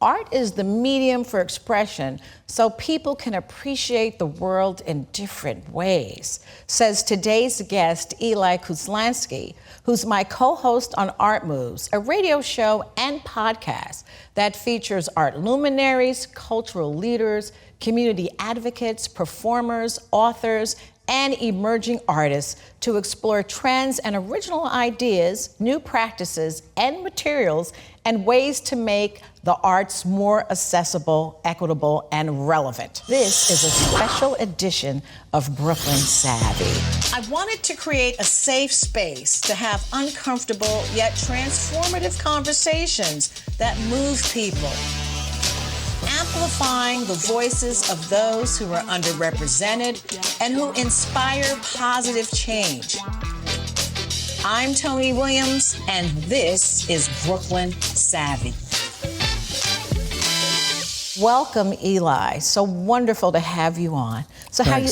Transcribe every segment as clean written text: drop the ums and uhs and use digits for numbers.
art is the medium for expression so people can appreciate the world in different ways, says today's guest, Eli Kuslansky, who's my co-host on Art Movez, a radio show and podcast that features art luminaries, cultural leaders, community advocates, performers, authors, and emerging artists to explore trends and original ideas, new practices and materials, and ways to make the arts more accessible, equitable, and relevant. This is a special edition of Brooklyn Savvy. I wanted to create a safe space to have uncomfortable yet transformative conversations that move people, amplifying the voices of those who are underrepresented and who inspire positive change. I'm Toni Williams, and this is Brooklyn Savvy. Welcome, Eli. So wonderful to have you on. So how are you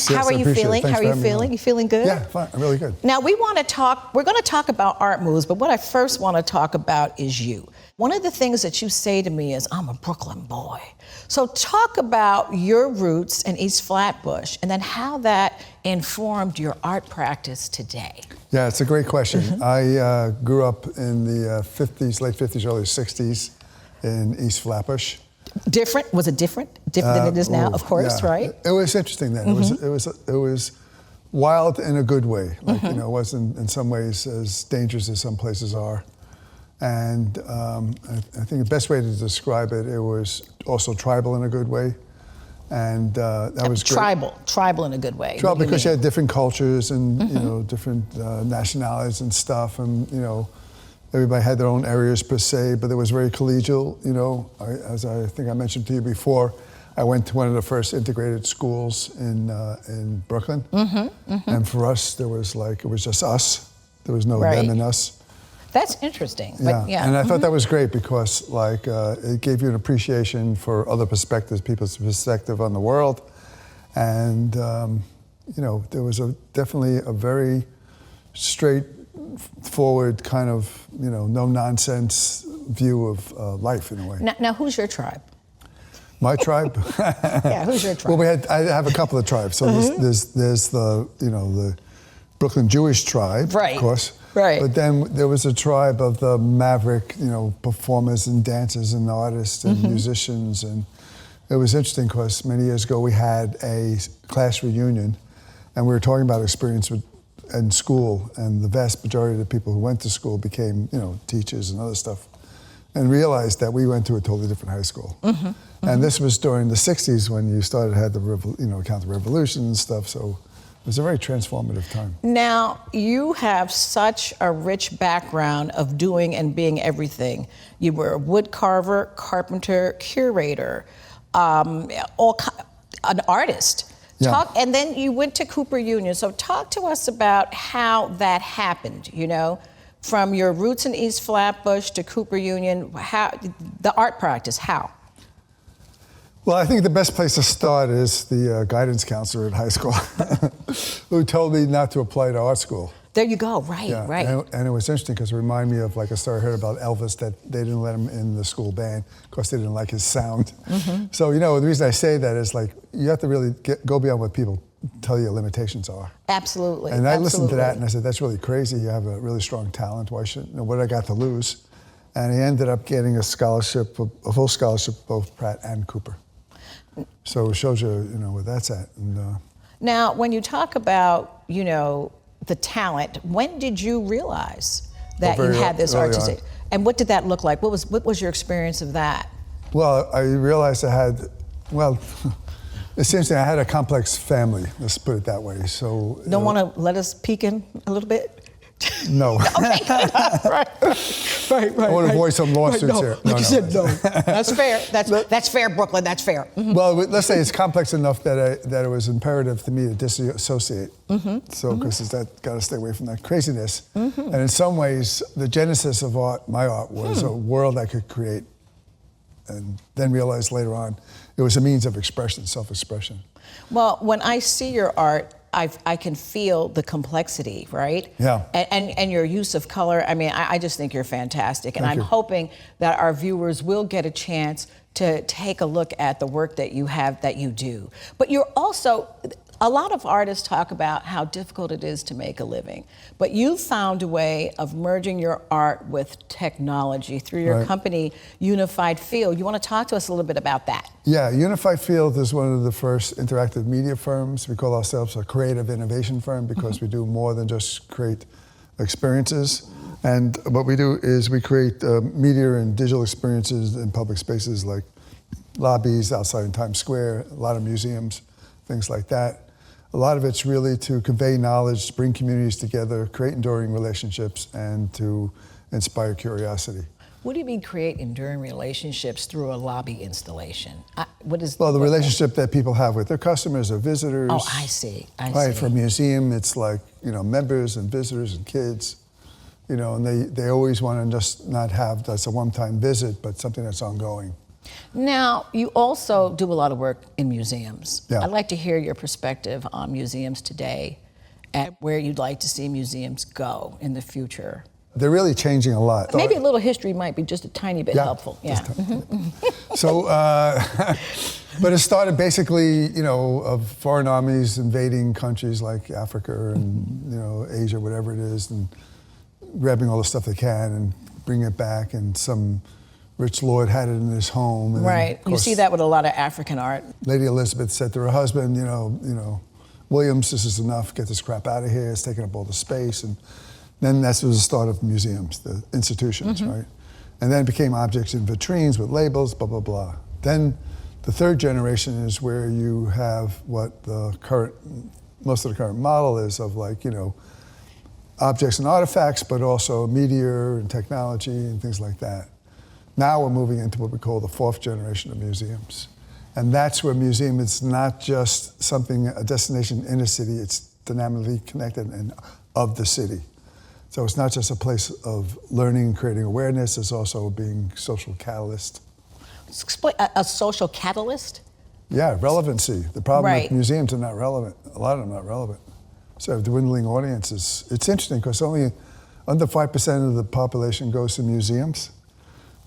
feeling? How are you feeling? You feeling good? Yeah, fine. I'm really good. Now we're going to talk about Art Movez, but what I first want to talk about is you. One of the things that you say to me is, I'm a Brooklyn boy. So talk about your roots in East Flatbush and then how that informed your art practice today. Yeah, it's a great question. Mm-hmm. I grew up in the 50s, late 50s, early 60s in East Flatbush. Different? Was it different? Different than it is now, of course, yeah. Right? It was interesting then. Mm-hmm. It was wild in a good way. Like, it wasn't in some ways as dangerous as some places are. And I think the best way to describe it, it was also tribal in a good way. And that was great. Tribal in a good way. Tribal because you had different cultures and different nationalities and stuff, and everybody had their own areas per se, but it was very collegial. As I think I mentioned to you before, I went to one of the first integrated schools in Brooklyn, and for us it was just us. There was no them and us. That's interesting. Yeah, but yeah. And I thought that was great because it gave you an appreciation for other perspectives, people's perspective on the world. And, there was definitely a very straightforward kind of, no-nonsense view of life in a way. Now, who's your tribe? My tribe? Yeah, who's your tribe? Well, I have a couple of tribes. So there's the, the Brooklyn Jewish tribe, right. Of course. Right. But then there was a tribe of the maverick, performers and dancers and artists and musicians. And it was interesting because many years ago we had a class reunion and we were talking about experience in school, and the vast majority of the people who went to school became, teachers and other stuff, and realized that we went to a totally different high school. And this was during the 60s when you had the counter-revolution and stuff. So it was a very transformative time. Now, you have such a rich background of doing and being everything. You were a wood carver, carpenter, curator, an artist. Yeah. And then you went to Cooper Union. So talk to us about how that happened, from your roots in East Flatbush to Cooper Union, how the art practice, how? Well, I think the best place to start is the guidance counselor at high school who told me not to apply to art school. There you go, right, yeah. Right. And it was interesting because it reminded me of a story I heard about Elvis, that they didn't let him in the school band because they didn't like his sound. So, the reason I say that is you have to really go beyond what people tell you your limitations are. Absolutely. And I listened to that and I said, that's really crazy. You have a really strong talent. Why shouldn't, what did I got to lose? And he ended up getting a scholarship, a full scholarship, both Pratt and Cooper. So it shows you, where that's at. And, now, when you talk about, the talent, when did you realize that you had this artistic? And what did that look like? What was your experience of that? Well, I realized essentially I had a complex family, let's put it that way. So don't want to let us peek in a little bit? No. Okay. Right. I want to avoid some lawsuits here. Like you said, no. That's fair. That's fair, Brooklyn. That's fair. Well, let's say it's complex enough that it was imperative to me to disassociate. So, because that got to stay away from that craziness. And in some ways, the genesis of my art, was a world I could create, and then realized later on it was a means of expression, self-expression. Well, when I see your art, I can feel the complexity, right? Yeah. And your use of color. I mean, I just think you're fantastic. And I'm hoping that our viewers will get a chance to take a look at the work that you have, that you do. But you're also, a lot of artists talk about how difficult it is to make a living, but you've found a way of merging your art with technology through your company, Unified Field. You want to talk to us a little bit about that? Yeah, Unified Field is one of the first interactive media firms. We call ourselves a creative innovation firm because we do more than just create experiences. And what we do is we create media and digital experiences in public spaces like lobbies outside in Times Square, a lot of museums, things like that. A lot of it's really to convey knowledge, bring communities together, create enduring relationships, and to inspire curiosity. What do you mean create enduring relationships through a lobby installation? Well, the relationship that people have with their customers or visitors. Oh, I see. Right, for a museum, it's like, members and visitors and kids, and they always want to just not have that's a one-time visit, but something that's ongoing. Now, you also do a lot of work in museums. Yeah. I'd like to hear your perspective on museums today and where you'd like to see museums go in the future. They're really changing a lot. Maybe a little history might be just a tiny bit helpful. Yeah. So, but it started basically, of foreign armies invading countries like Africa and, Asia, whatever it is, and grabbing all the stuff they can and bringing it back, and some rich lord had it in his home. And right. then, you see that with a lot of African art. Lady Elizabeth said to her husband, Williams, this is enough. Get this crap out of here. It's taking up all the space. And then that was the start of museums, the institutions, right? And then it became objects in vitrines with labels, blah, blah, blah. Then the third generation is where you have what most of the current model is of objects and artifacts, but also media and technology and things like that. Now we're moving into what we call the fourth generation of museums. And that's where museum is not just a destination in a city, it's dynamically connected and of the city. So it's not just a place of learning and creating awareness, it's also being social catalyst. Explain, a social catalyst? Yeah, relevancy. The problem with museums are not relevant. A lot of them are not relevant. So dwindling audiences. It's interesting because only under 5% of the population goes to museums.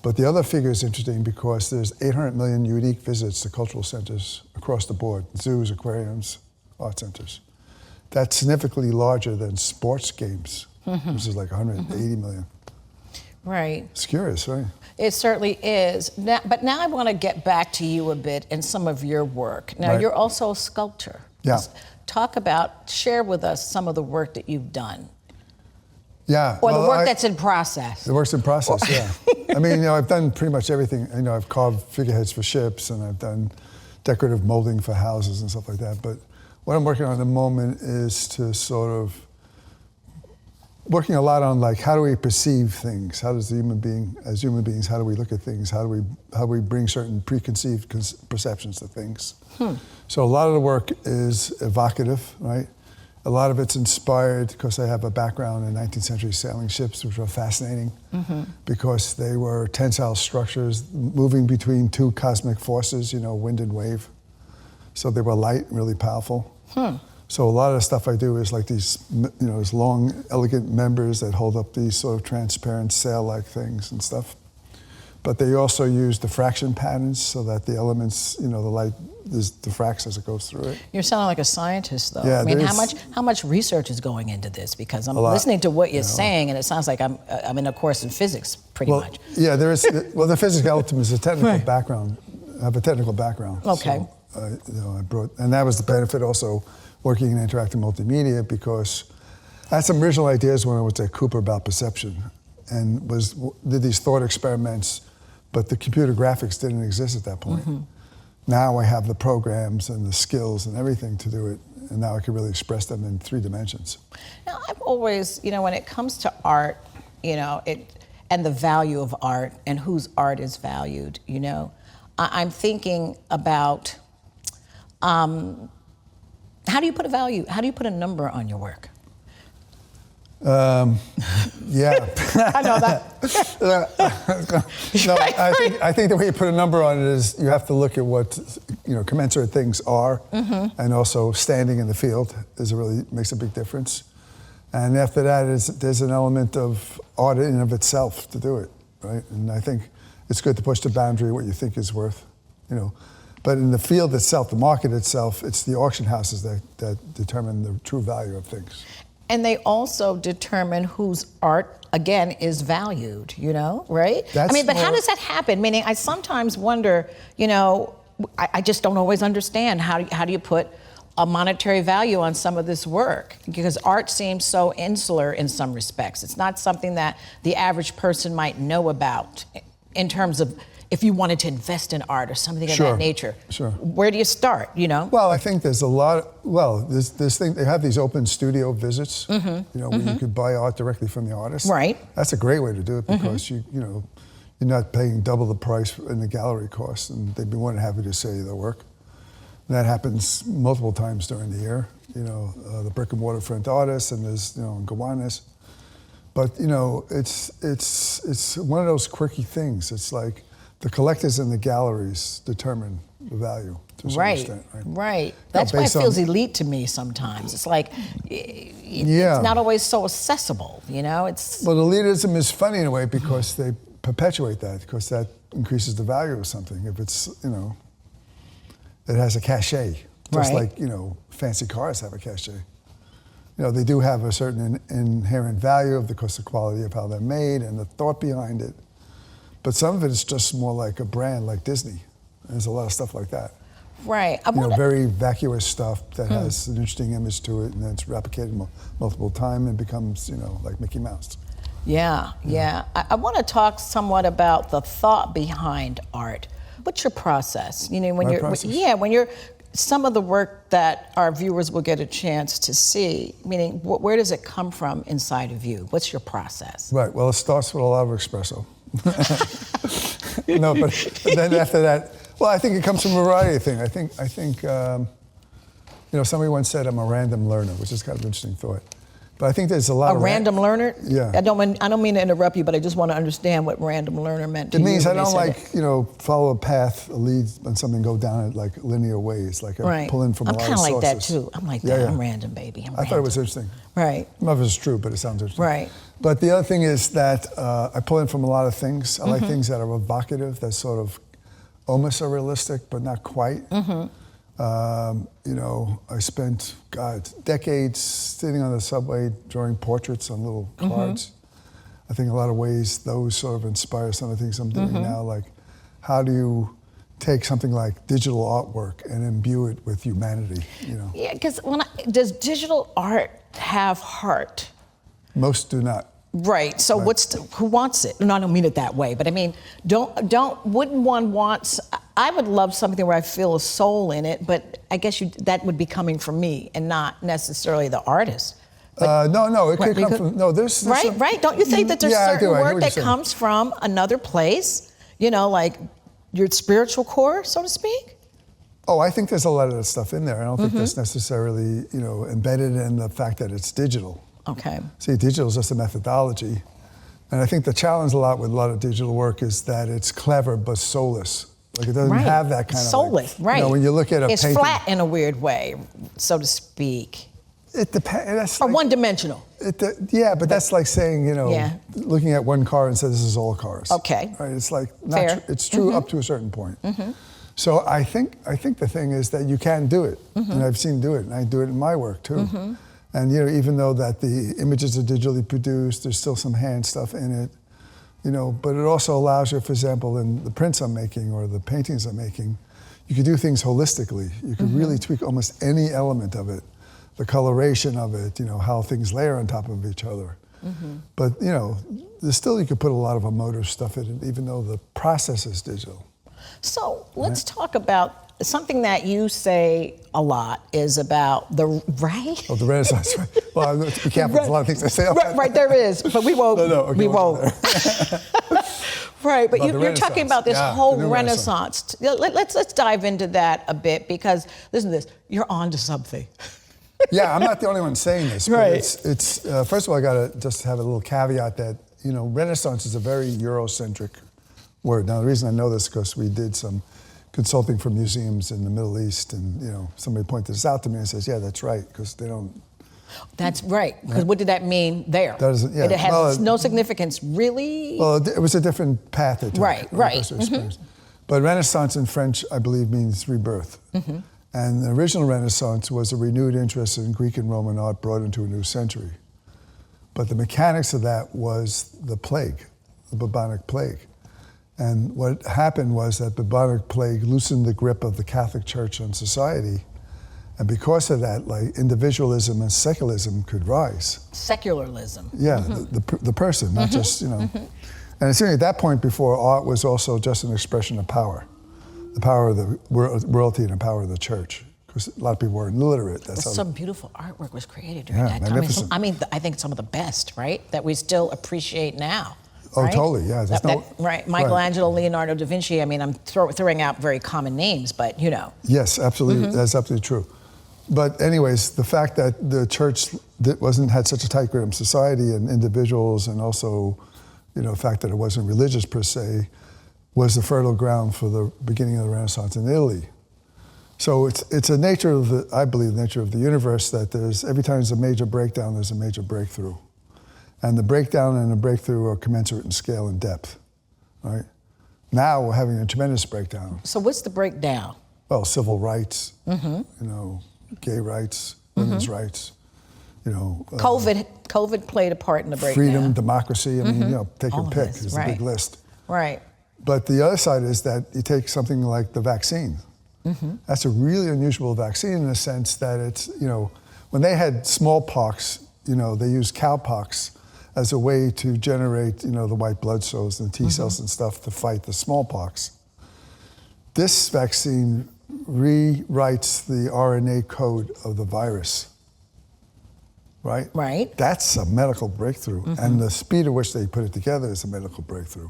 But the other figure is interesting because there's 800 million unique visits to cultural centers across the board, zoos, aquariums, art centers. That's significantly larger than sports games, which is like 180 million. Right. It's curious, right? It certainly is. But now I want to get back to you a bit and some of your work. Now, you're also a sculptor. Yeah. Share with us some of the work that you've done. Yeah. Or the work that's in process. The work's in process, yeah. I mean, I've done pretty much everything. I've carved figureheads for ships, and I've done decorative molding for houses and stuff like that. But what I'm working on at the moment is to sort of working a lot on how do we perceive things? How does as human beings, how do we look at things? How do we bring certain preconceived perceptions to things? So a lot of the work is evocative, right? A lot of it's inspired because I have a background in 19th century sailing ships, which were fascinating because they were tensile structures moving between two cosmic forces, wind and wave. So they were light, really powerful. So a lot of the stuff I do is like these, these long, elegant members that hold up these sort of transparent sail-like things and stuff. But they also use diffraction patterns so that the elements, the light diffracts as it goes through it. You're sounding like a scientist, though. Yeah, I mean, how much research is going into this? Because I'm listening to what you're saying, and it sounds like I'm in a course in physics, pretty much. Yeah, there is. Well, the physics element is a technical background. I have a technical background. Okay. So, and that was the benefit also working in interactive multimedia because I had some original ideas when I was at Cooper about perception, and did these thought experiments. But the computer graphics didn't exist at that point. Now I have the programs and the skills and everything to do it, and now I can really express them in 3 dimensions. Now, I've always, when it comes to art, and the value of art and whose art is valued, I'm thinking about how do you put a number on your work? Yeah. I know that. No, I think the way you put a number on it is you have to look at what commensurate things are, and also standing in the field makes a big difference. And after that, there's an element of art in and of itself to do it, right? And I think it's good to push the boundary of what you think is worth, you know. But in the field itself, the market itself, it's the auction houses that determine the true value of things. And they also determine whose art, again, is valued, you know, right? That's but how more- does that happen? Meaning, I sometimes wonder, you know, I just don't always understand how do you put a monetary value on some of this work, because art seems so insular in some respects. It's not something that the average person might know about in terms of if you wanted to invest in art or something of that nature. Sure. Where do you start, you know? Well, I think there's a lot, this thing, they have these open studio visits, you know, where you could buy art directly from the artist. Right. That's a great way to do it because you know, you're not paying double the price in the gallery cost, and they'd be more than happy to sell you their work. And that happens multiple times during the year, you know, the brick and waterfront artists, and there's, you know, in Gowanus. But, you know, it's one of those quirky things. It's like the collectors and the galleries determine the value to some extent, right? Right. That's why it feels elite to me sometimes. It's like, it's not always so accessible, you know? Well, elitism is funny in a way because they perpetuate that, because that increases the value of something. If it's, you know, it has a cachet, just like, you know, fancy cars have a cachet. You know, they do have a certain inherent value because of the quality of how they're made and the thought behind it. But some of it is just more like a brand, like Disney. There's a lot of stuff like that. Right. You know, very vacuous stuff that has an interesting image to it, and then it's replicated multiple times and becomes, you know, like Mickey Mouse. Yeah. I want to talk somewhat about the thought behind art. What's your process? You know, when you're some of the work that our viewers will get a chance to see, meaning where does it come from inside of you? What's your process? Right. Well, it starts with a lot of espresso. No, but then after that, well, I think it comes from a variety of things. I think, you know, somebody once said I'm a random learner, which is kind of an interesting thought. But I think there's a lot of random learner. Yeah. I don't mean to interrupt you, but I just want to understand what random learner meant to you. It means I don't like, you know, follow a path, a lead, and something go down it like linear ways, like I pull in from a lot of sources. I'm kind of like that too. I'm like that. I'm random, baby. I thought it was interesting. Right. I don't know if it's true, but it sounds interesting. Right. But the other thing is that I pull in from a lot of things. I like things that are evocative, that sort of almost are realistic, but not quite. You know, I spent, decades sitting on the subway drawing portraits on little cards. I think in a lot of ways those sort of inspire some of the things I'm doing now. Like, how do you take something like digital artwork and imbue it with humanity, you know? Yeah, because does digital art have heart? Most do not. Right. So who wants it? No, I don't mean it that way, but I mean, wouldn't one want? I would love something where I feel a soul in it, but I guess that would be coming from me and not necessarily the artist. No, it could come from there's right. Don't you think that there's certain work that comes from another place? You know, like your spiritual core, so to speak. Oh, I think there's a lot of that stuff in there. I don't think that's necessarily, you know, embedded in the fact that it's digital. Okay. See, digital is just a methodology. And I think the challenge a lot with a lot of digital work is that it's clever but soulless. Like it doesn't have that kind of soulless, You know, when you look at a painting. It's flat in a weird way, so to speak. It depends. Or one-dimensional. Yeah, but that's like saying, you know, looking at one car and saying this is all cars. Okay. Right? It's like Fair. It's true up to a certain point. So I think the thing is that you can do it, and I've seen do it, and I do it in my work too. And you know, even though that the images are digitally produced, there's still some hand stuff in it, you know. But it also allows you, for example, in the prints I'm making or the paintings I'm making, you could do things holistically. You could really tweak almost any element of it, the coloration of it, you know, how things layer on top of each other. But you know, there's still you could put a lot of emotive stuff in it, even though the process is digital. So let's talk about something that you say a lot is about the Oh, the Renaissance. Right. Well, I have to be careful. There's a lot of things I say. Right, there is, but we won't. Okay, we won't. Right, but you're talking about this whole Renaissance. Let's dive into that a bit because listen to this. You're on to something. Yeah, I'm not the only one saying this. But it's first of all, I got to just have a little caveat that, you know, Renaissance is a very Eurocentric word. Now, the reason I know this is because we did some consulting for museums in the Middle East, and you know, somebody pointed this out to me and says, "Yeah, that's right," because they don't That's right. Because what did that mean there? That is, yeah. It has no significance, really? Well, it was a different path they took. Right. But Renaissance in French, I believe, means rebirth. And the original Renaissance was a renewed interest in Greek and Roman art brought into a new century. But the mechanics of that was the plague, the bubonic plague. And what happened was that bubonic plague loosened the grip of the Catholic Church on society. And because of that, like, individualism and secularism could rise. Secularism. Yeah, the person, not just, you know. And it's really at that point before art was also just an expression of power. The power of the royalty and the power of the church. Because a lot of people were illiterate. That's some beautiful artwork was created during that time. Magnificent. I think some of the best, right? That we still appreciate now. Oh, right? totally, yeah. Right. Michelangelo, Leonardo da Vinci. I mean, I'm throwing out very common names, but you know. Yes, absolutely. That's absolutely true. But anyways, the fact that the church had such a tight grip on society and individuals, and also, you know, the fact that it wasn't religious per se, was the fertile ground for the beginning of the Renaissance in Italy. So it's a nature of I believe, the nature of the universe that every time there's a major breakdown, there's a major breakthrough. And the breakdown and the breakthrough are commensurate in scale and depth, right? Now we're having a tremendous breakdown. So what's the breakdown? Well, civil rights, you know, gay rights, women's rights, you know. COVID played a part in the breakdown. Freedom, democracy, I mean, you know, take your pick. It's a big list. Right. But the other side is that you take something like the vaccine. That's a really unusual vaccine in the sense that it's, you know, when they had smallpox, you know, they used cowpox as a way to generate, you know, the white blood cells and T cells and stuff to fight the smallpox. This vaccine rewrites the RNA code of the virus, right? Right. That's a medical breakthrough. And the speed at which they put it together is a medical breakthrough.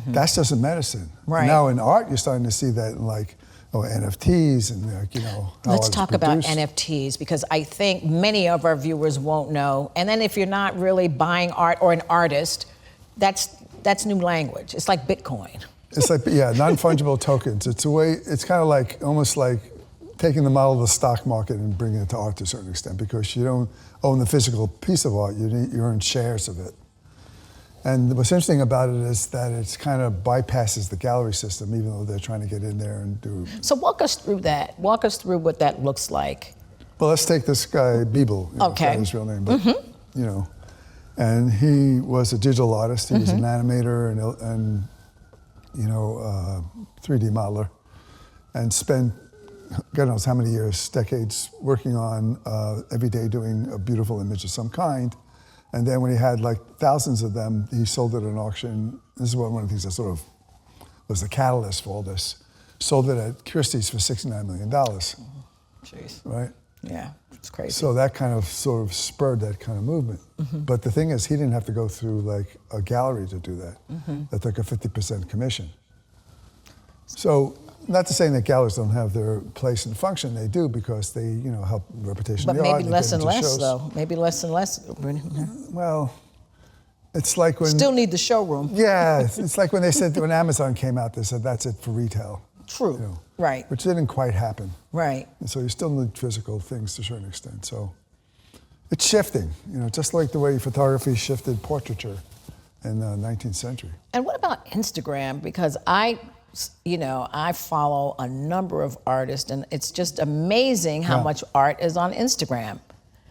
That's just in medicine. Right. Now in art, you're starting to see that in like, NFTs and like, you know, how Let's it's talk produced. about NFTs, because I think many of our viewers won't know. And then if you're not really buying art or an artist, that's new language. It's like Bitcoin. It's like, yeah, non-fungible tokens. It's a way, it's kind of like, almost like taking the model of the stock market and bringing it to art to a certain extent, because you don't own the physical piece of art, you own shares of it. And what's interesting about it is that it's kind of bypasses the gallery system, even though they're trying to get in there and do. So walk us through that. Walk us through what that looks like. Well, let's take this guy, Beeble. Okay. His real name, but, you know, and he was a digital artist. He was an animator and you know, 3D modeler, and spent God knows how many years, decades, working on every day doing a beautiful image of some kind. And then when he had like thousands of them, he sold it at an auction. This is one of the things that sort of was the catalyst for all this. Sold it at Christie's for $69 million. Jeez. Right? Yeah, it's crazy. So that kind of sort of spurred that kind of movement. But the thing is, he didn't have to go through like a gallery to do that. That took a 50% commission. So, not to say that galleries don't have their place and function, they do, because they, you know, help reputation of the art. But maybe less and less, though. Maybe less and less. Well, it's like when... Still need the showroom. Yeah, it's like when they said, when Amazon came out, they said that's it for retail. True, you know, right. Which didn't quite happen. Right. And so you still need physical things to a certain extent. So it's shifting, you know, just like the way photography shifted portraiture in the 19th century. And what about Instagram? Because I follow a number of artists, and it's just amazing how much art is on Instagram.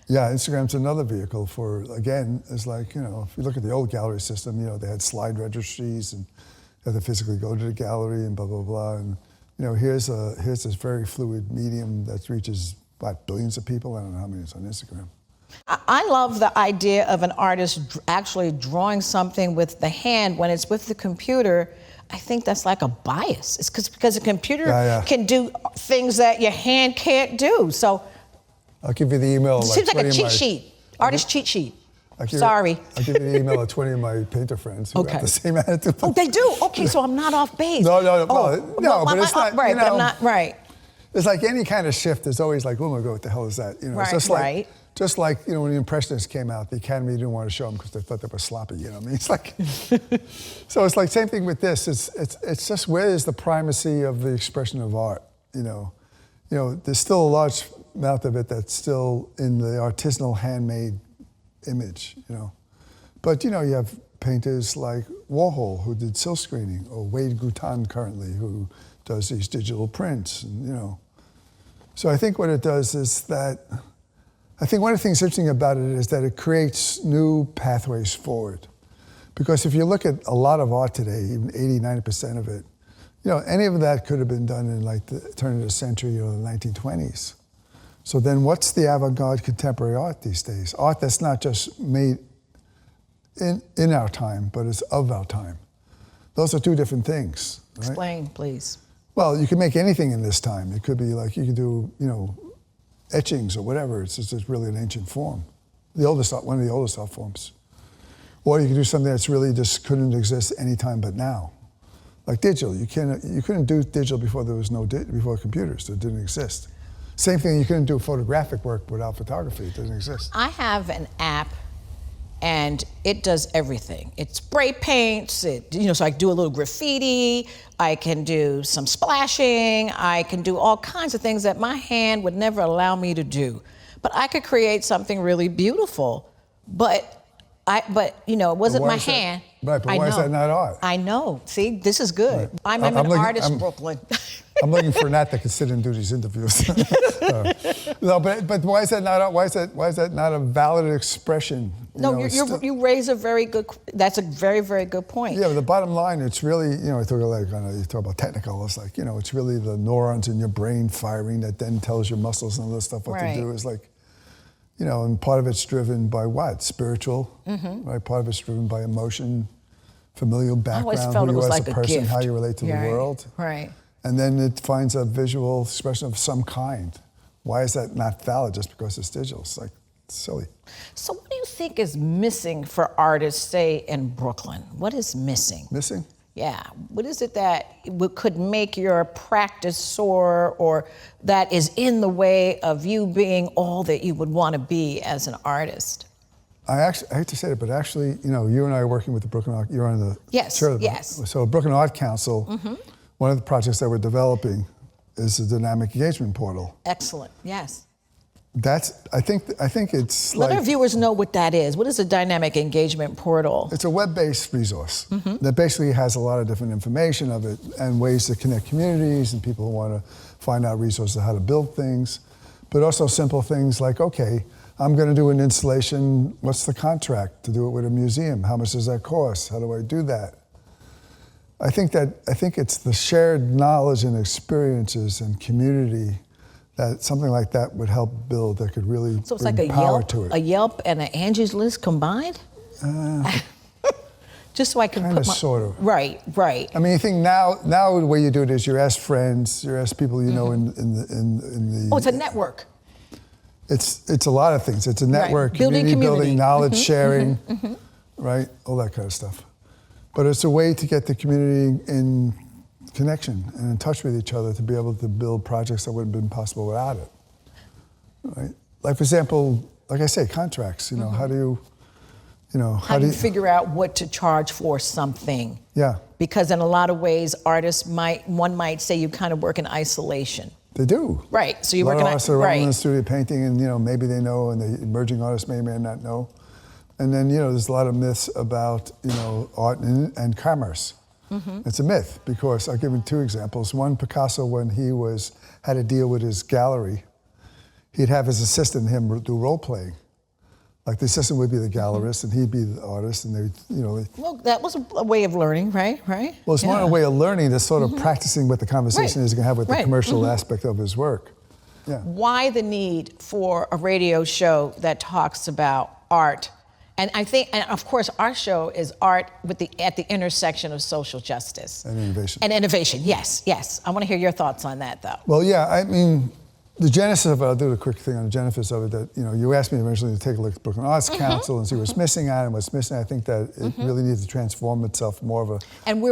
Yeah, Instagram's another vehicle for, again, it's like, you know, if you look at the old gallery system, you know, they had slide registries and you had to physically go to the gallery and blah, blah, blah. And, you know, here's this very fluid medium that reaches, what, billions of people? I don't know how many is on Instagram. I love the idea of an artist actually drawing something with the hand. When it's with the computer, I think that's like a bias. It's because a computer can do things that your hand can't do. So I'll give you the email. It seems like a cheat sheet, artist cheat sheet. Sorry. I'll give you the email of 20 of my painter friends who have the same attitude. Oh, they do? Okay, so I'm not off base. No, but it's not, right, you know, but I'm not, right. It's like any kind of shift, there's always like, oh my God, what the hell is that? You know, right, it's just like, you know, when the Impressionists came out, the Academy didn't want to show them because they thought they were sloppy, you know what I mean? It's like, so it's like same thing with this. It's just where is the primacy of the expression of art, you know? You know, there's still a large amount of it that's still in the artisanal handmade image, you know. But, you know, you have painters like Warhol, who did silk screening, or Wade Goutan currently, who does these digital prints, and, you know. So I think what it does is that, I think one of the things interesting about it is that it creates new pathways forward. Because if you look at a lot of art today, even 80, 90% of it, you know, any of that could have been done in like the turn of the century or the 1920s. So then what's the avant-garde contemporary art these days? Art that's not just made in our time, but it's of our time. Those are two different things. Right? Explain, please. Well, you can make anything in this time. It could be like, you could do, you know, etchings or whatever. It's just really an ancient form. The oldest art, one of the oldest art forms. Or you could do something that's really just couldn't exist any time but now. Like digital, you couldn't do digital before there was before computers, that didn't exist. Same thing, you couldn't do photographic work without photography, it didn't exist. I have an app and it does everything. It spray paints, so I can do a little graffiti, I can do some splashing, I can do all kinds of things that my hand would never allow me to do. But I could create something really beautiful, but it wasn't my hand. Right, but why is that not art? I know. See, this is good. Right. I'm an artist, Brooklyn. I'm looking for Nat that can sit and do these interviews. No, but why is that not art? Why is that not a valid expression? You raise a very good. That's a very, very good point. Yeah, but the bottom line, it's really, you talk about technical. It's like, it's really the neurons in your brain firing that then tells your muscles and all this stuff what to do. It's like, and part of it's driven by what? Spiritual, right? Part of it's driven by emotion, familial background, who you are as a person, how you relate to the world. Right. And then it finds a visual expression of some kind. Why is that not valid just because it's digital? It's like, it's silly. So what do you think is missing for artists, say, in Brooklyn? What is missing? Missing? Yeah. What is it that could make your practice soar, or that is in the way of you being all that you would want to be as an artist? I hate to say it, but actually, you and I are working with the Brooklyn Art, you're on the chair of the, yes. So Brooklyn Art Council, one of the projects that we're developing is the dynamic engagement portal. Excellent, yes. I think it's Let our viewers know what that is. What is a dynamic engagement portal? It's a web-based resource that basically has a lot of different information of it and ways to connect communities and people who want to find out resources on how to build things, but also simple things like, okay, I'm going to do an installation. What's the contract to do it with a museum? How much does that cost? How do I do that? I think it's the shared knowledge and experiences and community that something like that would help build, that could really so it's bring like power to it. A Yelp and an Angie's List combined? Just so I can put sort of. Right. I mean, you think now the way you do it is you ask friends, you ask people in the. Oh, it's a network. It's a lot of things. It's a network, community building, knowledge sharing, right? All that kind of stuff. But it's a way to get the community in connection and in touch with each other to be able to build projects that wouldn't have been possible without it, right? Like, for example, like I say, contracts, how do you figure out what to charge for something? Yeah. Because in a lot of ways, artists one might say you kind of work in isolation. They do. Right, so you work in artists are in the studio painting and, maybe they know, and the emerging artists may not know. And then, there's a lot of myths about, art and commerce. It's a myth because I'll give you two examples. One, Picasso, when he had a deal with his gallery, he'd have his assistant and him do role playing. Like the assistant would be the gallerist and he'd be the artist, and Well, that was a way of learning, right? Well, it's more a way of learning, that's sort of practicing what the conversation is going to have with the commercial aspect of his work. Yeah. Why the need for a radio show that talks about art? And I think, and of course, our show is art at the intersection of social justice. And innovation. And innovation, yes. I want to hear your thoughts on that, though. Well, yeah, I mean, the genesis of it, I'll do a quick thing on the genesis of it, that, you asked me eventually to take a look at Brooklyn Arts Council and see what's missing out and what's missing. I think that it really needs to transform itself more of a... And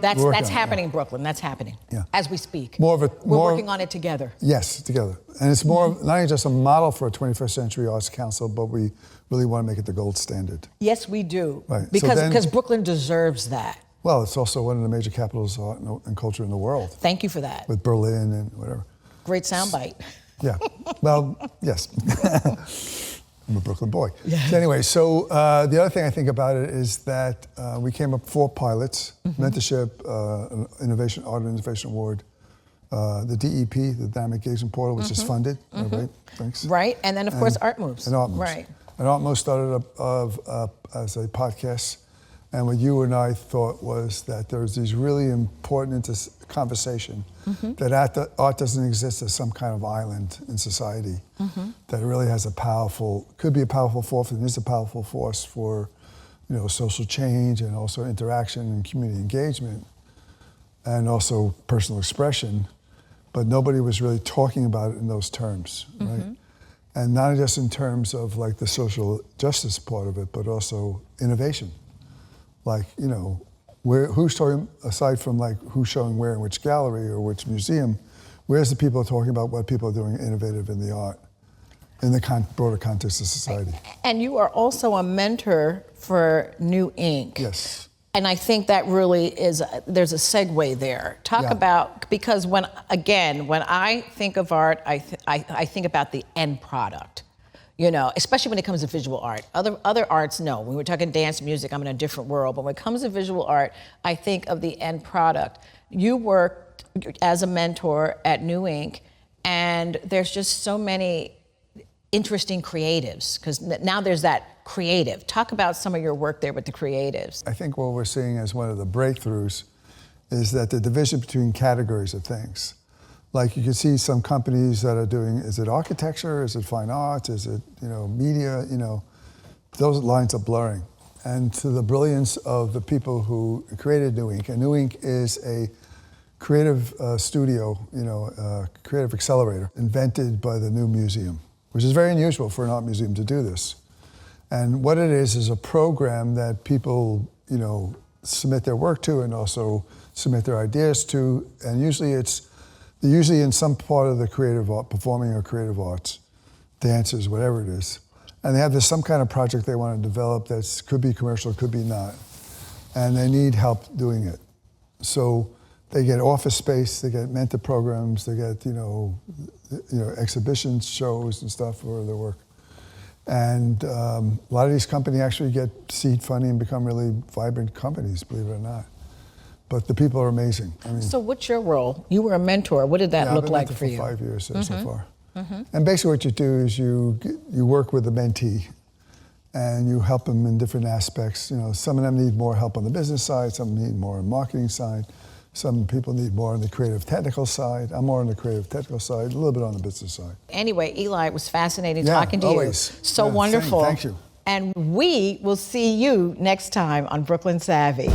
that's happening in Brooklyn, that's happening as we speak. We're working on it together. Yes, together. And it's more of, not only just a model for a 21st Century Arts Council, but we really want to make it the gold standard. Yes, we do. Right. Because Brooklyn deserves that. Well, it's also one of the major capitals of art and culture in the world. Thank you for that. With Berlin and whatever. Great soundbite. Yeah. Well, yes. I'm a Brooklyn boy. Yeah. So anyway, so the other thing I think about it is that we came up 4 pilots, Mentorship, Art Innovation Award, the DEP, the Dynamic Engagement Portal, which is funded, right? Thanks. Right, and then of course Art Movez. And Art Movez. Right. And Art Movez started up as a podcast, and what you and I thought was that there was these really important conversation that art doesn't exist as some kind of island in society, that it really has could be a powerful force, and is a powerful force for, social change and also interaction and community engagement, and also personal expression, but nobody was really talking about it in those terms, right? And not just in terms of like the social justice part of it, but also innovation. Like, who's talking, aside from like who's showing where in which gallery or which museum, where's the people talking about what people are doing innovative in the art, in the broader context of society? And you are also a mentor for New Ink. Yes. And I think that really is, there's a segue there. Talk about, because when I think of art, I think about the end product. Especially when it comes to visual art. Other arts, no. When we're talking dance, music, I'm in a different world. But when it comes to visual art, I think of the end product. You worked as a mentor at New Ink, and there's just so many interesting creatives, because now there's that creative. Talk about some of your work there with the creatives. I think what we're seeing as one of the breakthroughs is that the division between categories of things. Like you can see some companies that are doing, is it architecture, is it fine arts, is it media, those lines are blurring. And to the brilliance of the people who created New Ink, and New Ink is a creative studio, creative accelerator invented by the new museum, which is very unusual for an art museum to do this. And what it is a program that people, submit their work to and also submit their ideas to, and usually in some part of the creative art, performing or creative arts, dances, whatever it is. And they have some kind of project they want to develop that could be commercial, could be not. And they need help doing it. So they get office space, they get mentor programs, they get, exhibitions, shows and stuff for their work. And a lot of these companies actually get seed funding and become really vibrant companies, believe it or not. But the people are amazing. So what's your role? You were a mentor. What did that look like for you? I've been mentor for 5 years so far. And basically what you do is you work with the mentee and you help them in different aspects. Some of them need more help on the business side, some need more on the marketing side, some people need more on the creative technical side. I'm more on the creative technical side, a little bit on the business side. Always. Eli, it was fascinating talking to you. So wonderful. Thank you. And we will see you next time on Brooklyn Savvy.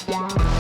Yeah.